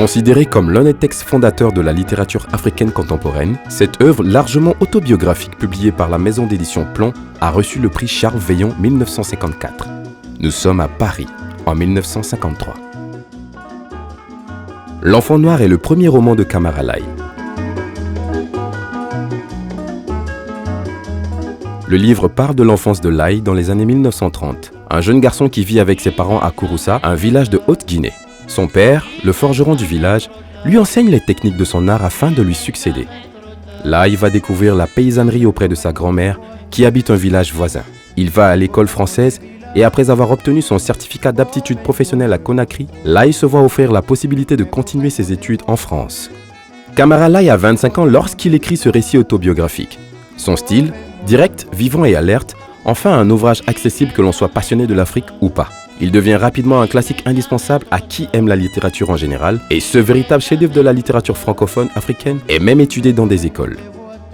Considéré comme l'un des textes fondateurs de la littérature africaine contemporaine, cette œuvre largement autobiographique publiée par la maison d'édition Plon a reçu le prix Charles Veillon 1954. Nous sommes à Paris, en 1953. L'Enfant noir est le premier roman de Camara Laye. Le livre parle de l'enfance de Laye dans les années 1930, un jeune garçon qui vit avec ses parents à Kouroussa, un village de Haute-Guinée. Son père, le forgeron du village, lui enseigne les techniques de son art afin de lui succéder. Laye va découvrir la paysannerie auprès de sa grand-mère qui habite un village voisin. Il va à l'école française et après avoir obtenu son certificat d'aptitude professionnelle à Conakry, Laye se voit offrir la possibilité de continuer ses études en France. Camara Laye a 25 ans lorsqu'il écrit ce récit autobiographique. Son style, direct, vivant et alerte, en fait un ouvrage accessible que l'on soit passionné de l'Afrique ou pas. Il devient rapidement un classique indispensable à qui aime la littérature en général, et ce véritable chef-d'œuvre de la littérature francophone africaine est même étudié dans des écoles.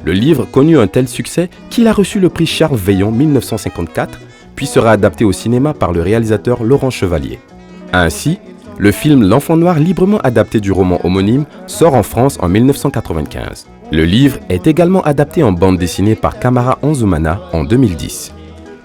Le livre connut un tel succès qu'il a reçu le prix Charles Veillon 1954, puis sera adapté au cinéma par le réalisateur Laurent Chevalier. Ainsi, le film L'Enfant noir, librement adapté du roman homonyme, sort en France en 1995. Le livre est également adapté en bande dessinée par Kamara Anzoumana en 2010.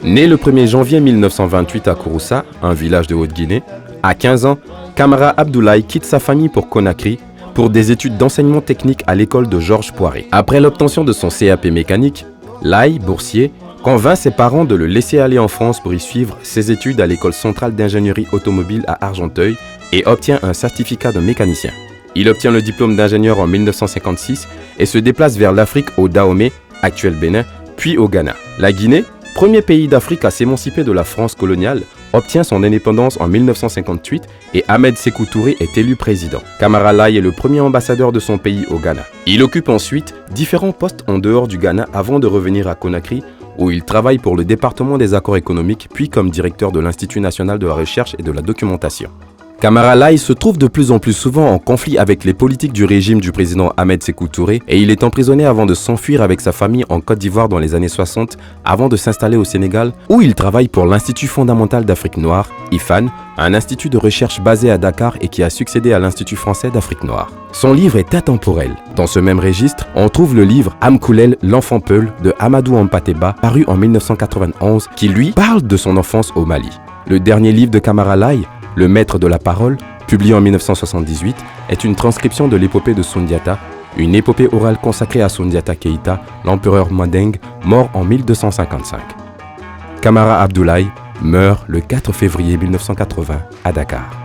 Né le 1er janvier 1928 à Kouroussa, un village de Haute-Guinée, à 15 ans, Camara Abdoulaye quitte sa famille pour Conakry pour des études d'enseignement technique à l'école de Georges Poiré. Après l'obtention de son CAP mécanique, Laye, boursier, convainc ses parents de le laisser aller en France pour y suivre ses études à l'école centrale d'ingénierie automobile à Argenteuil et obtient un certificat de mécanicien. Il obtient le diplôme d'ingénieur en 1956 et se déplace vers l'Afrique au Dahomey, actuel Bénin, puis au Ghana. La Guinée, premier pays d'Afrique à s'émanciper de la France coloniale, obtient son indépendance en 1958 et Ahmed Sékou Touré est élu président. Camara Laye est le premier ambassadeur de son pays au Ghana. Il occupe ensuite différents postes en dehors du Ghana avant de revenir à Conakry, où il travaille pour le département des accords économiques puis comme directeur de l'Institut national de la recherche et de la documentation. Camara Laye se trouve de plus en plus souvent en conflit avec les politiques du régime du président Ahmed Sékou Touré et il est emprisonné avant de s'enfuir avec sa famille en Côte d'Ivoire dans les années 60 avant de s'installer au Sénégal où il travaille pour l'Institut fondamental d'Afrique noire, IFAN, un institut de recherche basé à Dakar et qui a succédé à l'Institut français d'Afrique noire. Son livre est intemporel. Dans ce même registre, on trouve le livre Amkoulel, l'enfant Peul de Amadou Hampâté-Bâ, paru en 1991, qui lui parle de son enfance au Mali. Le dernier livre de Camara Laye, Le Maître de la Parole, publié en 1978, est une transcription de l'épopée de Soundiata, une épopée orale consacrée à Soundiata Keïta, l'empereur Mandeng, mort en 1255. Camara Abdoulaye meurt le 4 février 1980 à Dakar.